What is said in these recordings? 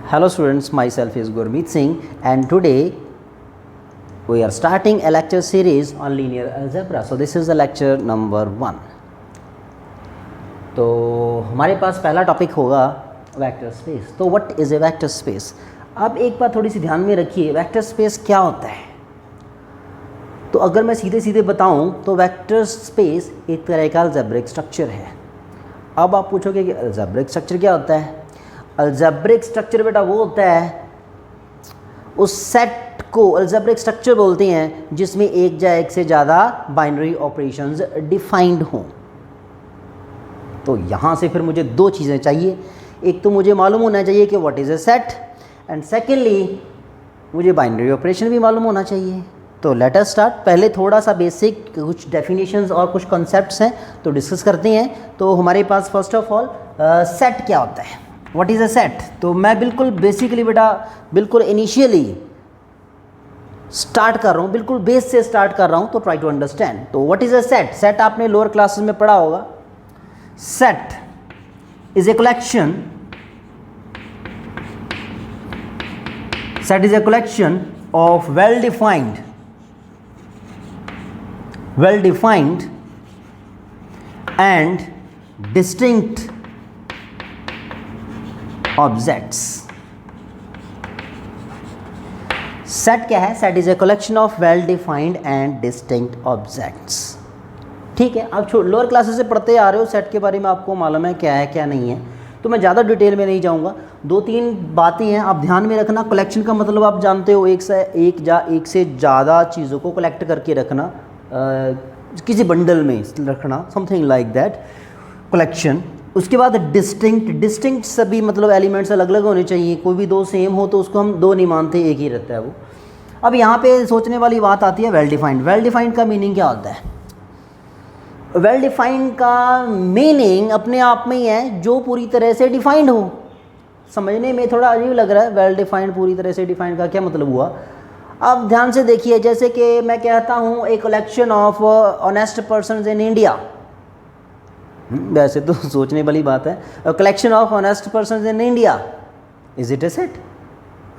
Hello students, myself is Gurmeet Singh and today we are starting a lecture series on linear algebra. So this is the lecture number 1. तो हमारे पास पहला topic होगा vector space. तो what is a vector space? अब एक बात थोड़ी सी ध्यान में रखिए, वेक्टर स्पेस क्या होता है? तो अगर मैं सीधे सीधे बताऊं तो वेक्टर स्पेस एक तरह का अलजेब्रिक स्ट्रक्चर है. अब आप पूछोगे कि अलजेब्रिक स्ट्रक्चर क्या होता है? अलजेब्रिक स्ट्रक्चर बेटा वो होता है, उस सेट को अलजेब्रिक स्ट्रक्चर बोलते हैं जिसमें एक या एक से ज़्यादा बाइनरी ऑपरेशंस डिफाइंड हों. तो यहाँ से फिर मुझे दो चीज़ें चाहिए. एक तो मुझे मालूम होना चाहिए कि what is a set, and secondly मुझे बाइनरी ऑपरेशन भी मालूम होना चाहिए. तो लेट अस स्टार्ट. पहले थोड़ा सा बेसिक कुछ डेफिनेशंस और कुछ कॉन्सेप्ट्स हैं तो डिस्कस करते हैं. तो हमारे पास फर्स्ट ऑफ ऑल सेट क्या होता है, व्हाट इज़ अ सेट? तो मैं बिल्कुल बेसिकली बेटा बिल्कुल इनिशियली स्टार्ट कर रहा हूँ, बिल्कुल बेस से स्टार्ट कर रहा हूँ. तो ट्राई टू अंडरस्टैंड. तो what is a set? Set आपने लोअर क्लासेस में पढ़ा होगा. Set is a collection, set is a collection of well defined and distinct objects. Set क्या है? Set is a collection of well defined and distinct objects. ठीक है, आप lower classes से पढ़ते आ रहे हो, सेट के बारे में आपको मालूम है क्या है क्या नहीं है. तो मैं ज़्यादा डिटेल में नहीं जाऊँगा. दो तीन बातें हैं आप ध्यान में रखना. कलेक्शन का मतलब आप जानते हो, एक से ज़्यादा चीज़ों को कलेक्ट करके रखना, किसी बंडल में रखना, समथिंग लाइक दैट कलेक्शन. उसके बाद डिस्टिंक्ट सभी मतलब एलिमेंट्स अलग अलग होने चाहिए. कोई भी दो सेम हो तो उसको हम दो नहीं मानते, एक ही रहता है वो. अब यहाँ पे सोचने वाली बात आती है वेल डिफाइंड. वेल डिफाइंड का मीनिंग क्या होता है? वेल डिफाइंड का मीनिंग अपने आप में ही है जो पूरी तरह से डिफाइंड हो. समझने में थोड़ा अजीब लग रहा है, वेल डिफाइंड पूरी तरह से डिफाइंड का क्या मतलब हुआ? अब ध्यान से देखिए, जैसे कि मैं कहता हूँ a collection of honest persons in India. वैसे तो सोचने वाली बात है. Collection of honest persons in India, is it a set?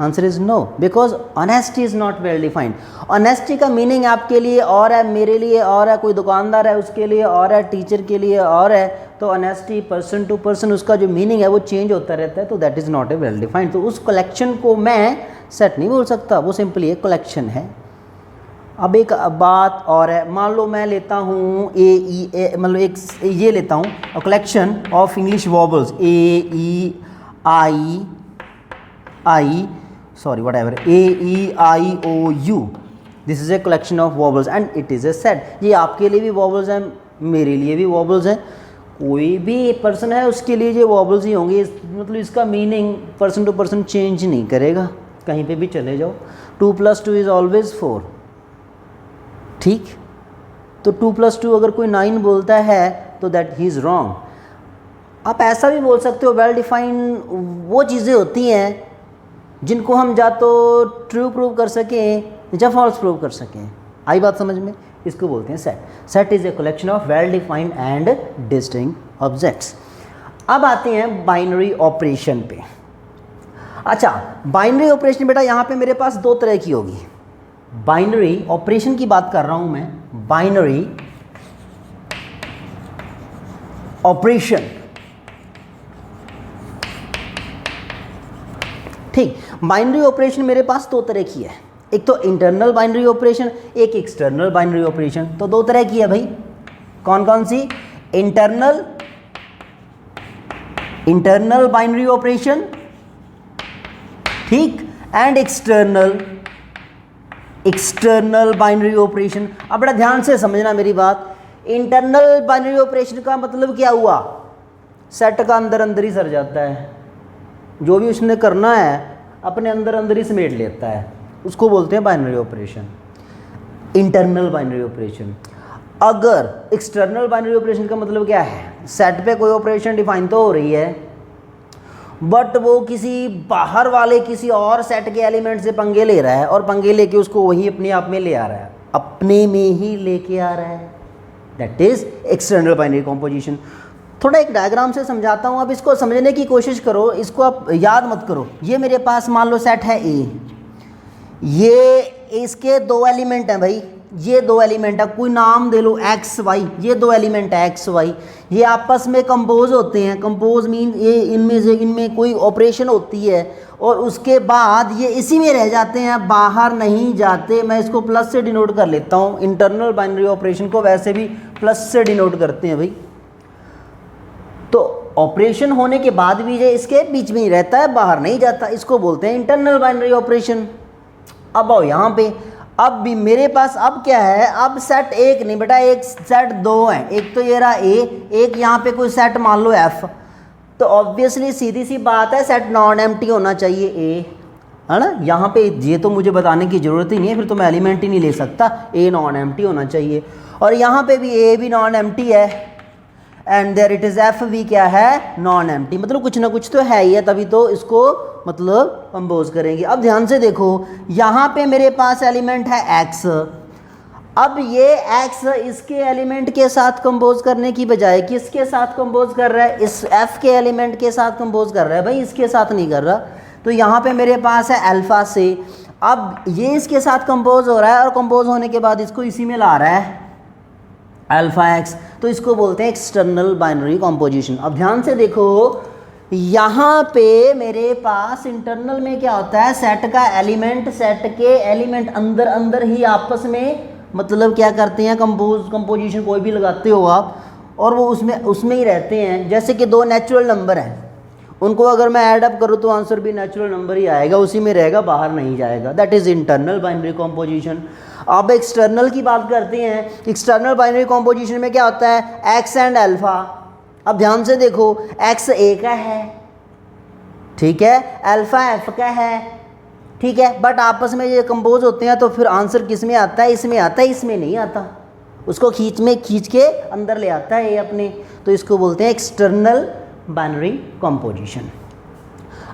Answer is no, because honesty is not well defined. Honesty का मीनिंग आपके लिए और है, मेरे लिए और है, कोई दुकानदार है उसके लिए और है, टीचर के लिए और है. तो ऑनेस्टी पर्सन टू पर्सन उसका जो मीनिंग है वो चेंज होता रहता है. तो that is not a well defined. तो उस कलेक्शन को मैं सेट नहीं बोल सकता, वो सिंपली एक कलेक्शन है. अब एक बात और है, मान लो मैं लेता हूँ मतलब एक ये लेता हूँ collection of English वॉबल्स, A-E-I-O-U. This is a collection of वॉबल्स and it is a set. ये आपके लिए भी वॉबल्स हैं, मेरे लिए भी वॉबल्स हैं, कोई भी पर्सन है उसके लिए ये वॉबल्स ही होंगे. मतलब इसका meaning person to person change नहीं करेगा, कहीं पे भी चले जाओ. 2 + 2 इज़ ऑलवेज 4. ठीक, तो 2 + 2 अगर कोई 9 बोलता है तो दैट ही इज़ रॉन्ग. आप ऐसा भी बोल सकते हो वेल डिफाइंड वो चीज़ें होती हैं जिनको हम या तो ट्रू प्रूव कर सकें या फॉल्स प्रूव कर सकें. आई बात समझ में? इसको बोलते हैं set. Set is a collection of well defined and distinct objects. अब आते हैं बाइनरी ऑपरेशन पे. अच्छा, बाइनरी ऑपरेशन बेटा यहाँ पे मेरे पास दो तरह की होगी. बाइनरी ऑपरेशन की बात कर रहा हूँ मैं, बाइनरी ऑपरेशन. ठीक, बाइनरी ऑपरेशन मेरे पास दो तरह की है. एक तो इंटरनल बाइनरी ऑपरेशन, एक एक्सटर्नल बाइनरी ऑपरेशन. तो दो तरह की है भाई. कौन कौन सी? इंटरनल बाइनरी ऑपरेशन, ठीक, एंड एक्सटर्नल बाइनरी ऑपरेशन. अब बड़ा ध्यान से समझना मेरी बात. इंटरनल बाइनरी ऑपरेशन का मतलब क्या हुआ? सेट का अंदर अंदर ही सर जाता है, जो भी उसने करना है अपने अंदर अंदर ही समेट लेता है, उसको बोलते हैं binary operation, internal binary operation. अगर एक्सटर्नल बाइनरी ऑपरेशन का मतलब क्या है? सेट पे कोई ऑपरेशन डिफाइन तो हो रही है बट वो किसी बाहर वाले किसी और सेट के एलिमेंट से पंगे ले रहा है और पंगे लेके उसको वही अपने आप में ले आ रहा है, अपने में ही लेके आ रहा है. That is external binary composition. थोड़ा एक डायग्राम से समझाता हूँ, अब इसको समझने की कोशिश करो, इसको आप याद मत करो। ये मेरे पास मान लो सेट है ए, ये इसके दो एलिमेंट हैं भाई, ये दो एलिमेंट है, कोई नाम दे लो एक्स वाई, ये दो एलिमेंट है एक्स वाई, ये आपस में कंपोज होते हैं। कंपोज मीन ये इनमें से इनमें कोई ऑपरेशन होती है और उसके बाद ये इसी में रह जाते हैं, बाहर नहीं जाते। मैं इसको प्लस से डिनोट कर लेता हूँ, इंटरनल बाइनरी ऑपरेशन को वैसे भी प्लस से डिनोट करते हैं भाई। तो ऑपरेशन होने के बाद भी ये इसके बीच में ही रहता है, बाहर नहीं जाता, इसको बोलते हैं इंटरनल बाइनरी ऑपरेशन। अब आओ यहाँ पे, अब भी मेरे पास अब क्या है, अब सेट एक नहीं बेटा, एक सेट दो है। एक तो ये रहा ए, एक यहाँ पे कोई सेट मान लो एफ, तो ऑब्वियसली सीधी सी बात है सेट नॉन एम्प्टी होना चाहिए ए, है ना। यहाँ पे ये तो मुझे बताने की ज़रूरत ही नहीं है, फिर तो मैं एलिमेंट ही नहीं ले सकता, ए नॉन एम्प्टी होना चाहिए। और यहाँ पे भी ए भी नॉन एम्प्टी है, and there it is F भी क्या है, नॉन एम्प्टी। मतलब कुछ ना कुछ तो है ही है, तभी तो इसको मतलब कंपोज करेंगे। अब ध्यान से देखो, यहाँ पे मेरे पास एलिमेंट है एक्स, अब ये एक्स इसके एलिमेंट के साथ कंपोज करने की बजाय किसके साथ कंपोज कर रहा है, इस एफ के एलिमेंट के साथ कंपोज कर रहा है भाई, इसके साथ नहीं कर रहा। तो यहाँ पे मेरे पास है अल्फा से, अब ये इसके साथ कंपोज हो रहा है और कंपोज होने के बाद इसको इसी में ला रहा है अल्फा एक्स, तो इसको बोलते हैं एक्सटर्नल बाइनरी कॉम्पोजिशन। अब ध्यान से देखो, यहाँ पे मेरे पास इंटरनल में क्या होता है, सेट का एलिमेंट, सेट के एलिमेंट अंदर अंदर ही आपस में मतलब क्या करते हैं, कंपोजिशन कोई भी लगाते हो आप, और वो उसमें ही रहते हैं। जैसे कि दो नेचुरल नंबर हैं, उनको अगर मैं ऐड अप करूँ तो आंसर भी नेचुरल नंबर ही आएगा, उसी में रहेगा, बाहर नहीं जाएगा। That is internal binary composition. अब एक्सटर्नल की बात करते हैं। एक्सटर्नल बाइनरी कॉम्पोजिशन में क्या होता है, एक्स एंड अल्फा। अब ध्यान से देखो, एक्स ए का है, ठीक है, अल्फा एफ का है, ठीक है, बट आपस में ये कंपोज होते हैं, तो फिर आंसर किस में आता है, इसमें आता है, इसमें नहीं आता, उसको खींच के अंदर ले आता है ये अपने। तो इसको बोलते हैं एक्सटर्नल बाइनरी कॉम्पोजिशन।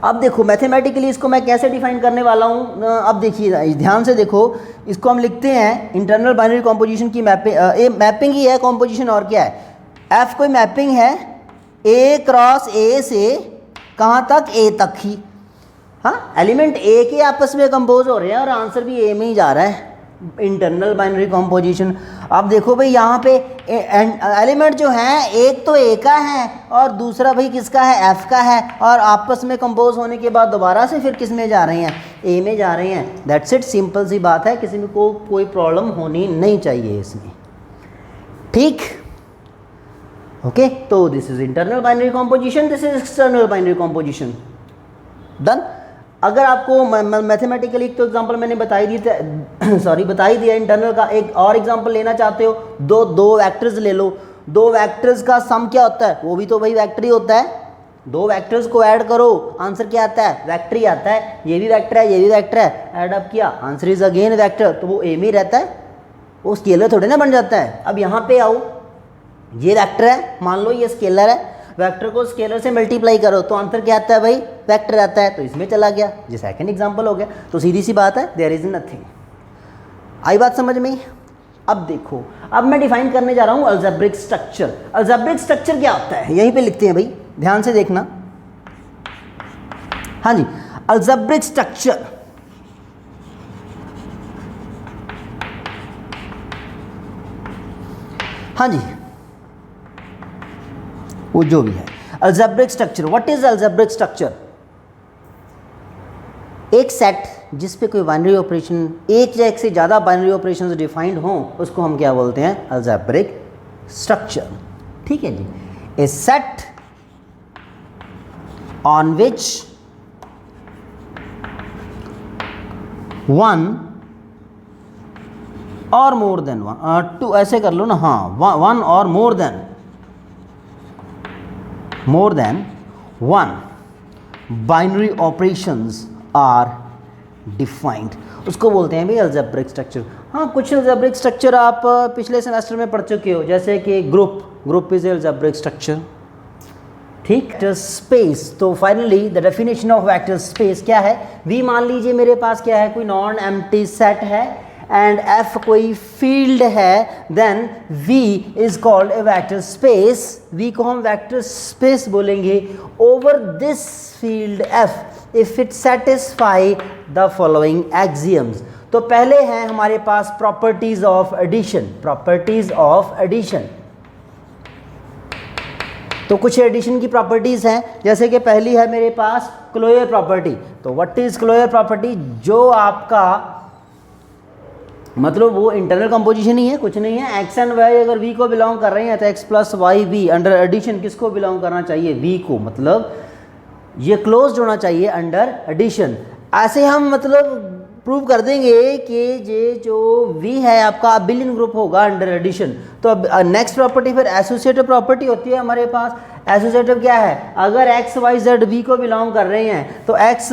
अब देखो मैथमेटिकली इसको मैं कैसे डिफाइन करने वाला हूँ। अब देखिए ध्यान से देखो, इसको हम लिखते हैं इंटरनल बाइनरी कॉम्पोजिशन की मैपिंग ही है कॉम्पोजिशन, और क्या है, एफ कोई मैपिंग है ए क्रॉस ए से कहाँ तक, ए तक ही। हाँ, एलिमेंट ए के आपस में कंपोज हो रहे हैं और आंसर भी ए में ही जा रहा है, इंटरनल बाइनरी कॉम्पोजिशन। अब देखो भाई यहाँ पे एलिमेंट जो हैं, एक तो ए का है और दूसरा भाई किसका है, एफ का है, और आपस में कंपोज होने के बाद दोबारा से फिर किस में जा रहे हैं, ए में जा रहे हैं। दैट्स इट, सिंपल सी बात है, किसी में कोई प्रॉब्लम होनी नहीं चाहिए इसमें, ठीक। ओके, तो this is internal binary composition, this is external binary composition, done. अगर आपको मैथमेटिकली तो एग्जांपल मैंने बताई दिया इंटरनल का, एक और एग्जांपल लेना चाहते हो, दो वेक्टर्स ले लो, दो वेक्टर्स का सम क्या होता है, वो भी तो भाई वेक्टर ही होता है। दो वेक्टर्स को ऐड करो, आंसर क्या आता है, वेक्टर ही आता है। ये भी वेक्टर है, ये भी वेक्टर है, ऐड अप किया, आंसर इज अगेन वेक्टर, तो वो ए में ही रहता है, वो स्केलर थोड़े ना बन जाता है। अब यहाँ पे आओ, ये वेक्टर है, मान लो ये स्केलर है, वेक्टर को स्केलर से मल्टीप्लाई करो तो आंसर क्या आता है भाई, वेक्टर आता है, तो इसमें चला गया, ये सेकंड एग्जांपल हो गया। तो सीधी सी बात है, देयर इज नथिंग। आई बात समझ में? अब देखो, अब मैं डिफाइन करने जा रहा हूँ अलजेब्रिक स्ट्रक्चर। अलजेब्रिक स्ट्रक्चर क्या होता है, यहीं पे लिखते हैं भाई, ध्यान से देखना। हाँ जी, अलजेब्रिक स्ट्रक्चर हाँ जी, वो जो भी है algebraic structure. What is algebraic structure? एक सेट जिस पे कोई बाइनरी ऑपरेशन, एक या एक से ज़्यादा बाइनरी ऑपरेशंस डिफाइंड हों, उसको हम क्या बोलते हैं, अलजेब्रिक स्ट्रक्चर, ठीक है जी। ए सेट ऑन विच वन और मोर देन वन, टू ऐसे कर लो ना, हाँ, वन और more than one binary operations are defined, उसको बोलते हैं भाई अलजेब्रिक स्ट्रक्चर। हाँ, कुछ अलजेब्रिक स्ट्रक्चर आप पिछले सेमेस्टर में पढ़ चुके हो, जैसे कि ग्रुप इज अलजेब्रिक स्ट्रक्चर, ठीक। वेक्टर स्पेस, तो finally the definition of vector space क्या है, वी मान लीजिए मेरे पास क्या है, कोई नॉन एम्प्टी सेट है एंड एफ कोई फील्ड है, then V is called a vector space. V को हम वेक्टर स्पेस बोलेंगे over this field F if it satisfy the following axioms. तो पहले हैं हमारे पास properties of addition. Properties of addition, तो कुछ एडिशन की प्रॉपर्टीज हैं, जैसे कि पहली है मेरे पास क्लोजर प्रॉपर्टी। तो व्हाट इज क्लोजर प्रॉपर्टी? जो आपका मतलब वो इंटरनल कंपोजिशन ही है, कुछ नहीं है। एक्स एंड वाई अगर वी को बिलोंग कर रहे हैं तो x plus y V under addition किसको बिलोंग करना चाहिए? वी को, मतलब ये क्लोज होना चाहिए अंडर एडिशन। ऐसे हम मतलब प्रूव कर देंगे कि ये जो वी है आपका अबिलियन ग्रुप होगा अंडर एडिशन। तो अब नेक्स्ट प्रॉपर्टी फिर एसोसिएटिव प्रॉपर्टी होती है हमारे पास। एसोसिएटिव क्या है? अगर एक्स वाई जेड वी को बिलोंग कर रहे हैं तो x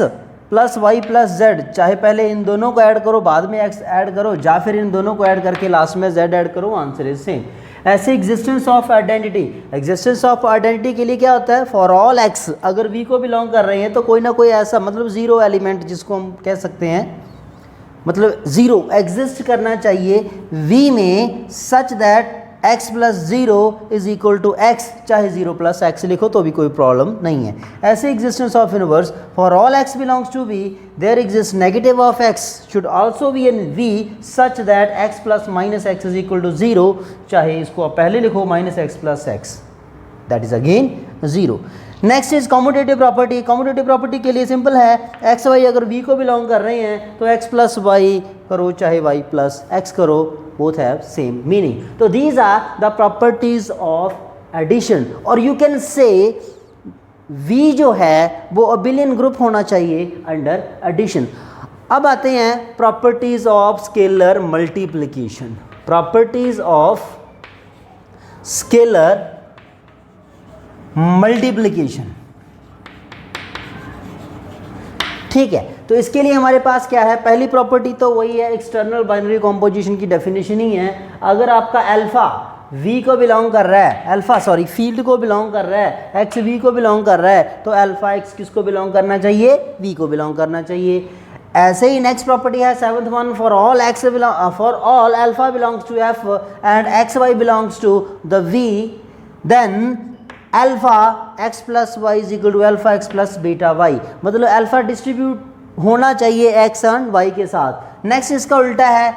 plus y plus z, चाहे पहले इन दोनों को ऐड करो बाद में एक्स ऐड करो, या फिर इन दोनों को ऐड करके लास्ट में जेड ऐड करो, आंसर इज सेम। ऐसे existence of identity, existence of identity के लिए क्या होता है? फॉर ऑल एक्स अगर वी को बिलोंग कर रहे हैं तो कोई ना कोई ऐसा मतलब जीरो एलिमेंट जिसको हम कह सकते हैं, मतलब जीरो एग्जिस्ट करना चाहिए वी में, such that x plus zero is equal to x, चाहे जीरो प्लस एक्स लिखो तो भी कोई प्रॉब्लम नहीं है। ऐसे existence of universe for all x belongs to v there exist negative of x should also be in v such that x plus minus x is equal to zero, चाहे इसको आप पहले लिखो minus x plus x, that is again zero. Next is commutative property. Commutative property के लिए simple है, x y अगर V को बिलोंग कर रहे हैं तो एक्स प्लस वाई करो चाहे वाई प्लस एक्स करो, बोथ हैव सेम मीनिंग। तो these are the properties of addition. और यू कैन से वी जो है वो अबिलियन ग्रुप होना चाहिए अंडर एडिशन। अब आते हैं properties of scalar multiplication. Properties of scalar multiplication, ठीक है। तो इसके लिए हमारे पास क्या है? पहली प्रॉपर्टी तो वही है, एक्सटर्नल बाइनरी कॉम्पोजिशन की डेफिनेशन ही है। अगर आपका अल्फा वी को बिलोंग कर रहा है, अल्फा सॉरी फील्ड को बिलोंग कर रहा है, एक्स वी को बिलोंग कर रहा है, तो अल्फा एक्स किसको बिलोंग करना चाहिए? वी को बिलोंग करना चाहिए। ऐसे ही नेक्स्ट प्रॉपर्टी है seventh one, for all x for all alpha belongs to F and x y belongs to the V, then alpha x plus y is equal to alpha x plus beta y, मतलब alpha distribute होना चाहिए x and Y के साथ। Next इसका उल्टा है,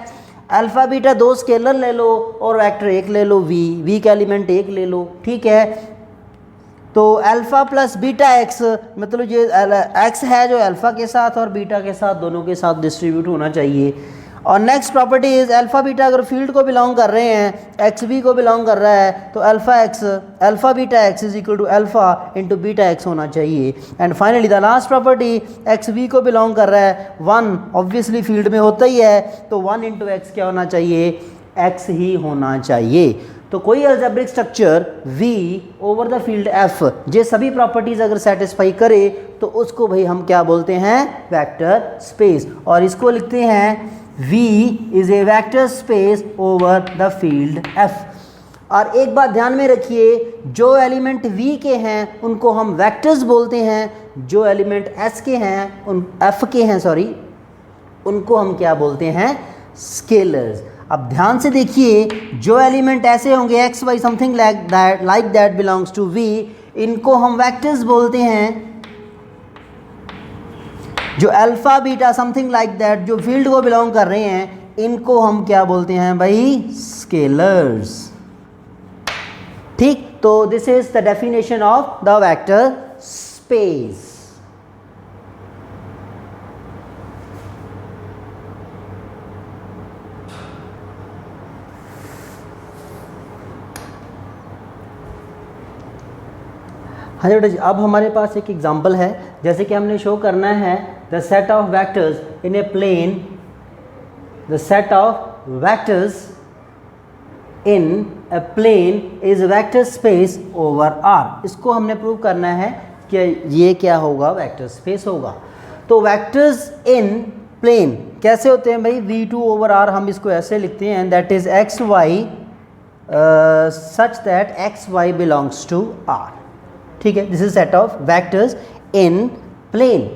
alpha beta दो scalar ले लो और वेक्टर एक ले लो, वी का एलिमेंट एक ले लो, ठीक है। तो अल्फा प्लस बीटा एक्स, मतलब ये एक्स है जो अल्फा के साथ और बीटा के साथ दोनों के साथ डिस्ट्रीब्यूट होना चाहिए। और next property is alpha beta अगर फील्ड को बिलोंग कर रहे हैं, एक्स वी को बिलोंग कर रहा है, तो alpha beta x is equal to alpha into beta x होना चाहिए। And finally the last property, x V को बिलोंग कर रहा है, वन ऑब्वियसली फील्ड में होता ही है, तो वन इंटू एक्स क्या होना चाहिए? एक्स ही होना चाहिए। तो कोई algebraic structure V over the field F ये सभी प्रॉपर्टीज अगर सेटिस्फाई करे तो उसको भाई हम क्या बोलते हैं? Vector space. और इसको लिखते हैं V is a vector space over the field F। और एक बात ध्यान में रखिए, जो एलिमेंट V के हैं उनको हम वेक्टर्स बोलते हैं, जो एलिमेंट S के हैं उन F के हैं सॉरी, उनको हम क्या बोलते हैं? स्केलर्स। अब ध्यान से देखिए, जो एलिमेंट ऐसे होंगे x y something like that belongs to V, इनको हम वेक्टर्स बोलते हैं। जो alpha beta something like that जो फील्ड को बिलोंग कर रहे हैं, इनको हम क्या बोलते हैं भाई? स्केलर्स, ठीक। तो this is the definition of the vector space. हाँ बेटा, अब हमारे पास एक एग्जांपल है, जैसे कि हमने शो करना है the set of vectors in a plane, the set of vectors in a plane is vector space over R. इसको हमने प्रूव करना है कि ये क्या होगा? वेक्टर स्पेस होगा। तो वेक्टर्स इन प्लेन कैसे होते हैं भाई? V2 ओवर आर हम इसको ऐसे लिखते हैं, that is x y such that x y belongs to R, ठीक है। This is set of vectors in plane.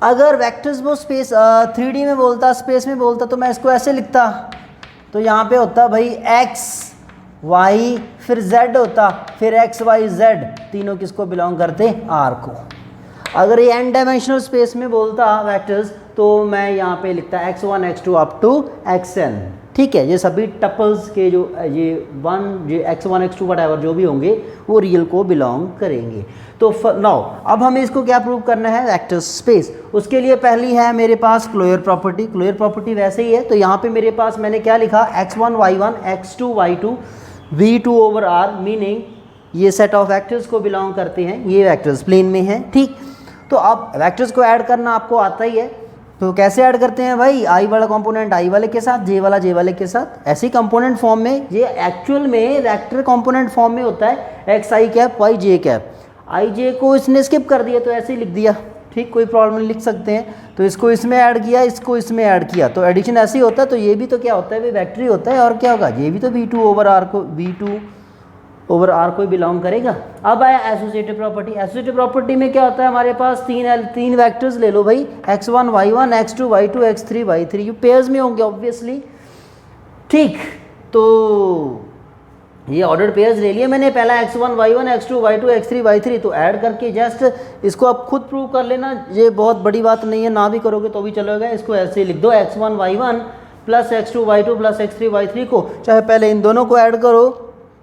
अगर वेक्टर्स वो स्पेस 3D में बोलता, स्पेस में बोलता, तो मैं इसको ऐसे लिखता, तो यहाँ पे होता भाई x y फिर z होता, फिर x y z तीनों किसको बिलोंग करते, R को। अगर ये n डायमेंशनल स्पेस में बोलता वेक्टर्स, तो मैं यहाँ पे लिखता x1 x2 up to xn। ठीक है, ये सभी टपल्स के जो ये x1 x2 वटएवर जो भी होंगे वो रियल को बिलोंग करेंगे। तो नाउ अब हमें इसको क्या प्रूव करना है, वेक्टर स्पेस। उसके लिए पहली है मेरे पास क्लोजर प्रॉपर्टी। क्लोजर प्रॉपर्टी वैसे ही है, तो यहाँ पे मेरे पास मैंने क्या लिखा, x1 y1 x2 y2 v2 over r, meaning ये सेट ऑफ वेक्टर्स को बिलोंग करते हैं, ये वेक्टर्स प्लेन में है। ठीक, तो अब वेक्टर्स को ऐड करना आपको आता ही है, तो कैसे ऐड करते हैं भाई, आई वाला कंपोनेंट आई वाले के साथ, जे वाला जे वाले के साथ, ऐसे कंपोनेंट फॉर्म में। ये एक्चुअल में वेक्टर कंपोनेंट फॉर्म में होता है, एक्स आई कैप वाई जे कैप। आई जे को इसने स्किप कर दिया तो ऐसे ही लिख दिया, ठीक, कोई प्रॉब्लम नहीं, लिख सकते हैं। तो इसको इसमें ऐड किया, इसको इसमें ऐड किया, तो एडिशन ऐसे ही होता है। तो ये भी तो क्या होता है भाई, वेक्टर ही होता है, और क्या होगा, ये भी तो v2 ओवर आर को, v2 ओवर आर को बिलोंग करेगा। अब आया एसोसिएटिव प्रॉपर्टी। एसोसिएटिव प्रॉपर्टी में क्या होता है, हमारे पास तीन वेक्टर्स ले लो भाई, x1 y1 x2 y2 x3 y3, ये पेयर्स में होंगे ऑब्वियसली। ठीक, तो ये ऑर्डर्ड पेयर्स ले लिए मैंने, पहला x1 y1 x2 y2 x3 y3, तो ऐड करके जस्ट इसको आप खुद प्रूव कर लेना, ये बहुत बड़ी बात नहीं है, ना भी करोगे तो भी चलेगा। इसको ऐसे लिख दो, x1 y1 plus x2 y2 plus x3 y3 को, चाहे पहले इन दोनों को ऐड करो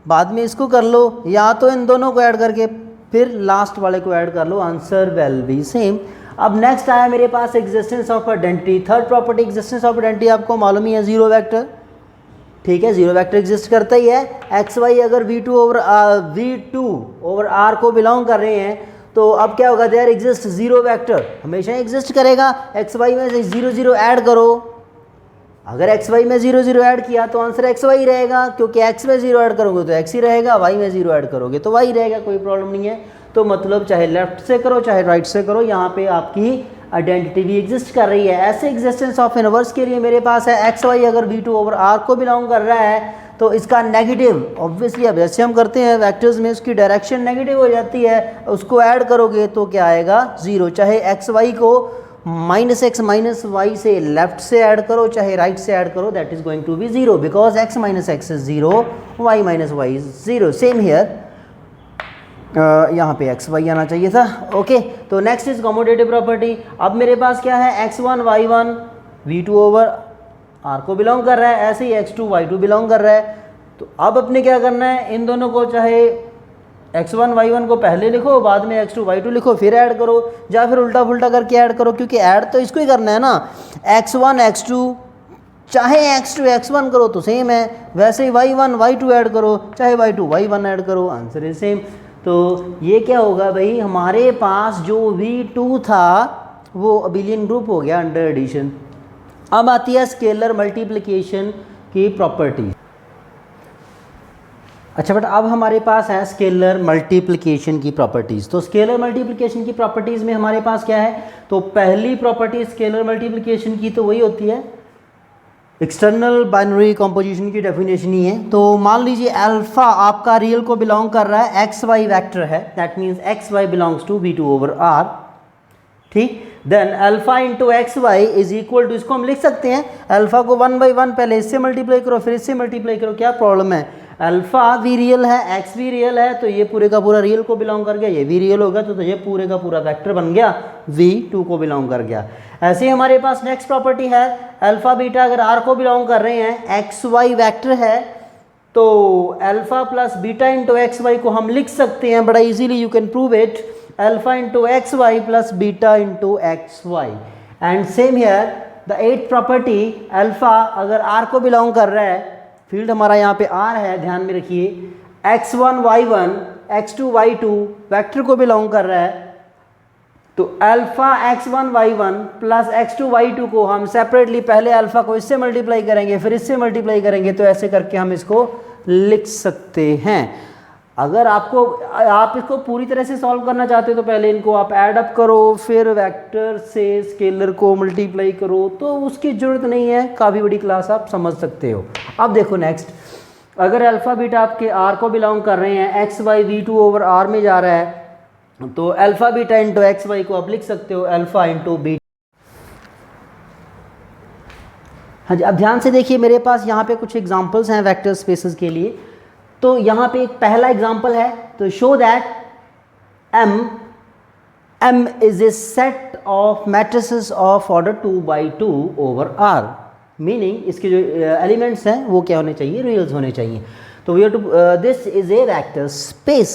बाद में इसको कर लो, या तो इन दोनों को ऐड करके फिर लास्ट वाले को ऐड कर लो, आंसर विल बी सेम। अब नेक्स्ट आया मेरे पास existence of identity. Third property existence of identity आपको मालूम ही है, जीरो वेक्टर। ठीक है, जीरो वेक्टर एग्जिस्ट करता ही है। एक्स वाई अगर v2 ओवर r को बिलोंग कर रहे हैं, तो अब क्या होगा, देयर एग्जिस्ट जीरो वेक्टर, हमेशा एग्जिस्ट करेगा। एक्स वाई में से 0 0 ऐड करो, अगर एक्स वाई में 0 0 ऐड किया तो आंसर एक्स वाई रहेगा, क्योंकि एक्स में 0 ऐड करोगे तो एक्स ही रहेगा, वाई में 0 ऐड करोगे तो वाई रहेगा, कोई प्रॉब्लम नहीं है। तो मतलब चाहे लेफ्ट से करो चाहे राइट से करो, यहाँ पे आपकी आइडेंटिटी भी एग्जिस्ट कर रही है। ऐसे एग्जिस्टेंस ऑफ इनवर्स के लिए मेरे पास है एक्स वाई अगर v2 ओवर r को बिलोंग कर रहा है, तो इसका नेगेटिव ऑब्वियसली, अब जैसे हम करते हैं वेक्टर्स में उसकी डायरेक्शन नेगेटिव हो जाती है, उसको ऐड करोगे तो क्या आएगा, 0। चाहे एक्स वाई को -x -y से लेफ्ट से ऐड करो चाहे राइट से ऐड करो, that is going to be 0, because x -x is 0, y -y is 0। Same here, यहाँ पे एक्स वाई आना चाहिए था। ओके, तो नेक्स्ट इज कमोटेटिव प्रॉपर्टी। अब मेरे पास क्या है, x1 y1 v2 over r को बिलोंग कर रहा है, ऐसे ही x2 y2 बिलोंग कर रहा है। तो अब अपने क्या करना है, इन दोनों को चाहे x1 y1 को पहले लिखो, बाद में x2 y2 लिखो, फिर ऐड करो, या फिर उल्टा पुल्टा करके ऐड करो, क्योंकि ऐड तो इसको ही करना है ना। x1 x2 चाहे x2 x1 करो तो सेम है, वैसे ही y1 y2 ऐड करो चाहे y2 y1 ऐड करो, आंसर इज सेम। तो ये क्या होगा भाई, हमारे पास जो v2 था वो अबिलियन ग्रुप हो गया अंडर एडिशन। अब आती है स्केलर मल्टीप्लिकेशन की प्रॉपर्टी। अच्छा, बट अब हमारे पास है स्केलर मल्टीप्लिकेशन की प्रॉपर्टीज़। तो स्केलर मल्टीप्लिकेशन की प्रॉपर्टीज़ में हमारे पास क्या है, तो पहली प्रॉपर्टी स्केलर मल्टीप्लिकेशन की तो वही होती है, एक्सटर्नल बाइनरी कंपोजिशन की डेफिनेशन ही है। तो मान लीजिए अल्फा आपका रियल को बिलोंग कर रहा है, एक्स वाई वैक्टर है, that means x y belongs to v2 over r। ठीक, then alpha into x y is equal to, इसको हम लिख सकते हैं अल्फा को 1 by 1 पहले इससे मल्टीप्लाई करो फिर इससे मल्टीप्लाई करो, क्या प्रॉब्लम है, अल्फा भी रियल है एक्स भी रियल है, तो ये पूरे का पूरा रियल को बिलोंग कर गया, ये भी रियल होगा, तो ये पूरे का पूरा वेक्टर बन गया, v2 को बिलोंग कर गया। ऐसे ही हमारे पास नेक्स्ट प्रॉपर्टी है, अल्फा बीटा अगर r को बिलोंग कर रहे हैं, एक्स वाई वैक्टर है, तो alpha plus beta into x y को हम लिख सकते हैं बड़ा easily, you can prove it, alpha into x y plus beta into x y. And same here the 8th property, alpha अगर r को बिलोंग कर रहा है, फील्ड हमारा यहाँ पे r है, ध्यान में रखिए, x1 y1 x2 y2 vector को बिलोंग कर रहा है, तो alpha x1 y1 plus x2 y2 को हम सेपरेटली पहले अल्फा को इससे मल्टीप्लाई करेंगे फिर इससे मल्टीप्लाई करेंगे, तो ऐसे करके हम इसको लिख सकते हैं। अगर आप इसको पूरी तरह से सॉल्व करना चाहते हो तो पहले इनको आप ऐड अप करो, फिर वेक्टर से स्केलर को मल्टीप्लाई करो, तो उसकी ज़रूरत नहीं है, काफ़ी बड़ी क्लास आप समझ सकते हो। अब देखो नेक्स्ट, अगर अल्फ़ा बीटा आपके r को बिलोंग कर रहे हैं, x Y v2 over r में जा रहा है, तो alpha beta into x y को आप लिख सकते हो अल्फ़ा इंटू बीटा। हाँ जी, अब ध्यान से देखिए, मेरे पास यहाँ पे कुछ एग्जांपल्स हैं वेक्टर स्पेसेस के लिए। तो यहाँ पे एक पहला एग्जांपल है, तो show that M is a set of matrices of order 2 by 2 over R, meaning इसके जो एलिमेंट्स हैं वो क्या होने चाहिए, रियल्स होने चाहिए। तो we have to this is a vector space.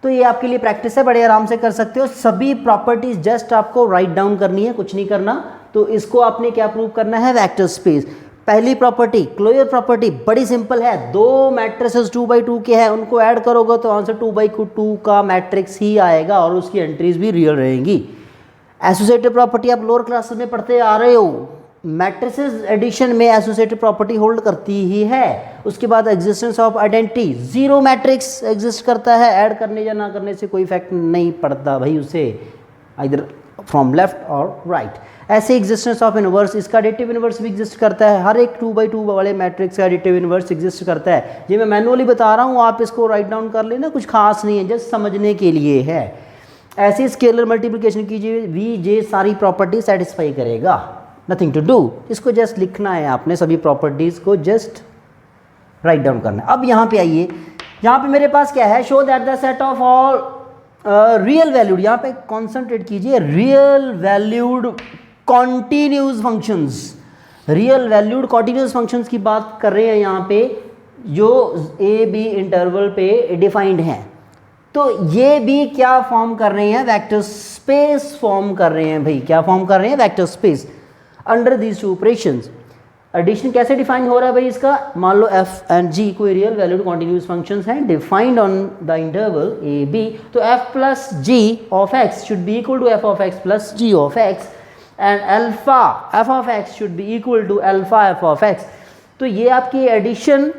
तो ये आपके लिए प्रैक्टिस है, बड़े आराम से कर सकते हो। सभी प्रॉपर्टीज जस्ट आपको राइट डाउन करनी है, कुछ नहीं करना। तो इसको आपने क्या प्रूव करना है, वेक्टर स्पेस। पहली प्रॉपर्टी क्लोजर प्रॉपर्टी बड़ी सिंपल है, दो मैट्रिसेस 2 by 2 के हैं, उनको ऐड करोगे तो आंसर 2 by 2 का मैट्रिक्स ही आएगा और उसकी एंट्रीज भी रियल रहेंगी। एसोसिएटिव प्रॉपर्टी आप लोअर क्लासेस में पढ़ते आ रहे हो, मैट्रिसेस एडिशन में एसोसिएटिव प्रॉपर्टी होल्ड करती ही है। उसके बाद existence of identity, zero matrix exist करता है, ऐड करने या ना करने से कोई इफेक्ट नहीं पड़ता भाई उसे, आइदर फ्रॉम लेफ्ट और राइट। ऐसे एग्जिस्टेंस ऑफ इनवर्स, इसका एडिटिव इनवर्स भी एग्जिस्ट करता है, हर एक 2 by 2 वाले मैट्रिक्स का एडिटिव इनवर्स एग्जिस्ट करता है। ये मैं मैनुअली बता रहा हूँ, आप इसको राइट डाउन कर लेना, कुछ खास नहीं है, जस्ट समझने के लिए है। ऐसे स्केलर मल्टीप्लिकेशन कीजिए, वी जे सारी प्रॉपर्टी सेटिस्फाई करेगा, नथिंग टू डू। इसको जस्ट लिखना है आपने, सभी प्रॉपर्टीज को जस्ट राइट डाउन करना है। अब यहाँ पे आइए, यहाँ पे मेरे पास क्या है, show that the set of all real valued, यहाँ पे कॉन्सेंट्रेट कीजिए, real valued continuous functions, real valued continuous functions की बात कर रहे हैं यहाँ पे, जो ए बी इंटरवल पे डिफाइंड हैं। तो ये भी क्या फॉर्म कर रहे हैं, वेक्टर स्पेस फॉर्म कर रहे हैं भाई, क्या फॉर्म कर रहे हैं, vector space under these two operations. Addition कैसे डिफाइन हो रहा है भाई इसका, मान लो एफ एंड जी कोई रियल वैल्यूड कॉन्टिन्यूस फंक्शंस हैं defined on the interval A B, तो F plus ji of X should be equal to F of X plus ji of X, and alpha F of X should be equal to alpha F of X. तो ये आपकी addition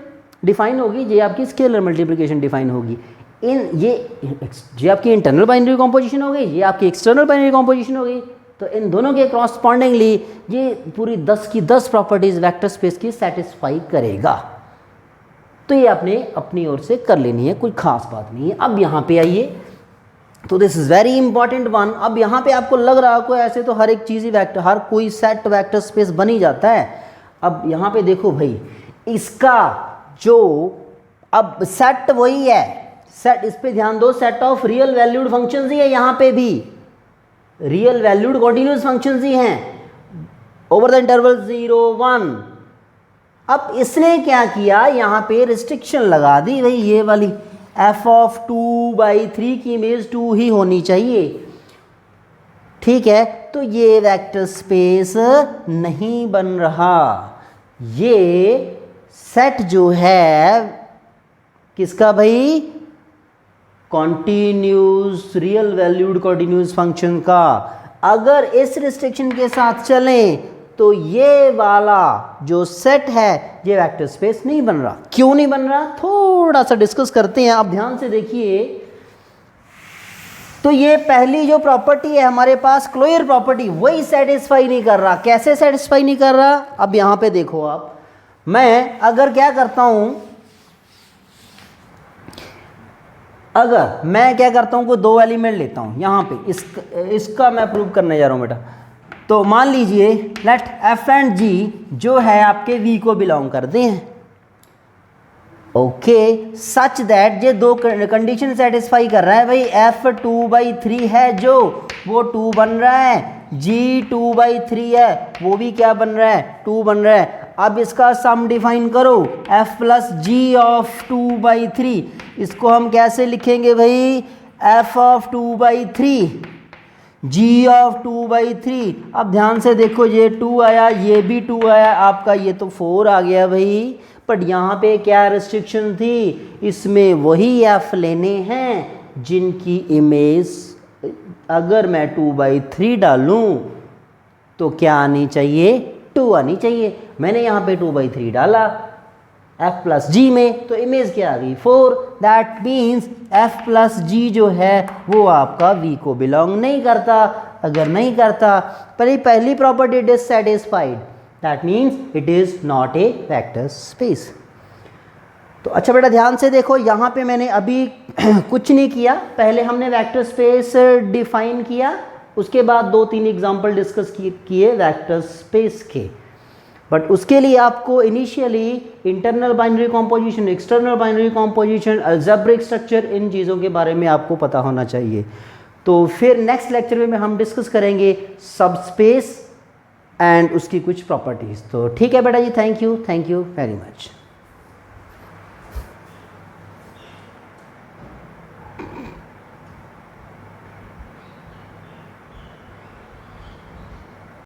define होगी, ये आपकी scalar multiplication define होगी। ये आपकी internal binary composition हो गई, ये आपकी एक्सटर्नल बाइनरी कॉम्पोजिशन हो गई। तो इन दोनों के क्रॉसपॉन्डिंगली ये पूरी 10 की 10 प्रॉपर्टीज वेक्टर स्पेस की सेटिस्फाई करेगा। तो ये आपने अपनी ओर से कर लेनी है, कोई खास बात नहीं है। अब यहाँ पे आइए, तो this is very important one. अब यहाँ पे आपको लग रहा है ऐसे तो हर एक चीज़ ही वेक्टर, हर कोई सेट वेक्टर स्पेस बन ही जाता है। अब यहाँ पे देखो भाई, इसका जो अब सेट वही है, सेट, इस पे ध्यान दो, set of real valued functions ही है, यहाँ पे भी रियल वैल्यूड कॉन्टिन्यूस फंक्शंस ही हैं ओवर द इंटरवल 0 1। अब इसने क्या किया, यहाँ पे रिस्ट्रिक्शन लगा दी भाई, ये वाली f ऑफ 2 by 3 की इमेज 2 ही होनी चाहिए, ठीक है। तो ये वेक्टर स्पेस नहीं बन रहा, ये सेट जो है किसका भाई, continuous real valued continuous function का। अगर इस रिस्ट्रिक्शन के साथ चलें तो ये वाला जो सेट है ये वेक्टर स्पेस नहीं बन रहा। क्यों नहीं बन रहा, थोड़ा सा डिस्कस करते हैं। आप ध्यान से देखिए, तो ये पहली जो प्रॉपर्टी है हमारे पास क्लोजर प्रॉपर्टी, वही सेटिस्फाई नहीं कर रहा। कैसे सेटिस्फाई नहीं कर रहा, अब यहां पे देखो आप, मैं अगर क्या करता हूं, अगर मैं क्या करता हूं, कोई दो एलिमेंट लेता हूं यहां पे, इसका मैं प्रूव करने जा रहा हूं बेटा। तो मान लीजिए लेट एफ एंड जी जो है आपके वी को बिलोंग करते हैं, ओके, सच दैट ये दो कंडीशन सेटिस्फाई कर रहा है भाई। एफ 2 by 3 है जो, वो 2 बन रहा है, जी 2 by 3 है, वो भी क्या बन रहा है, 2 बन रहा है। अब इसका सम डिफाइन करो, f plus ji of 2 by 3, इसको हम कैसे लिखेंगे भाई, f of 2 by 3 g of 2 by 3। अब ध्यान से देखो, ये 2 आया, ये भी 2 आया, आपका ये तो 4 आ गया भाई। बट यहाँ पे क्या रिस्ट्रिक्शन थी, इसमें वही एफ लेने हैं जिनकी इमेज अगर मैं 2 by 3 डालूं तो क्या आनी चाहिए, 2 आनी चाहिए। मैंने यहाँ पे 2 by 3 डाला f प्लस जी में, तो इमेज क्या आ गई, 4। दैट मीन्स f प्लस जी जो है वो आपका v को बिलोंग नहीं करता। अगर नहीं करता, पर पहली property dissatisfied, that means it is not a vector space. तो अच्छा बेटा ध्यान से देखो, यहाँ पे मैंने अभी कुछ नहीं किया, पहले हमने वेक्टर स्पेस डिफाइन किया, उसके बाद 2-3 एग्जाम्पल डिस्कस किए वेक्टर स्पेस के। बट उसके लिए आपको initially internal binary composition, external binary composition, algebraic structure, इन चीज़ों के बारे में आपको पता होना चाहिए। तो फिर नेक्स्ट लेक्चर में हम डिस्कस करेंगे सबस्पेस एंड उसकी कुछ प्रॉपर्टीज़। तो ठीक है बेटा जी, थैंक यू वेरी मच।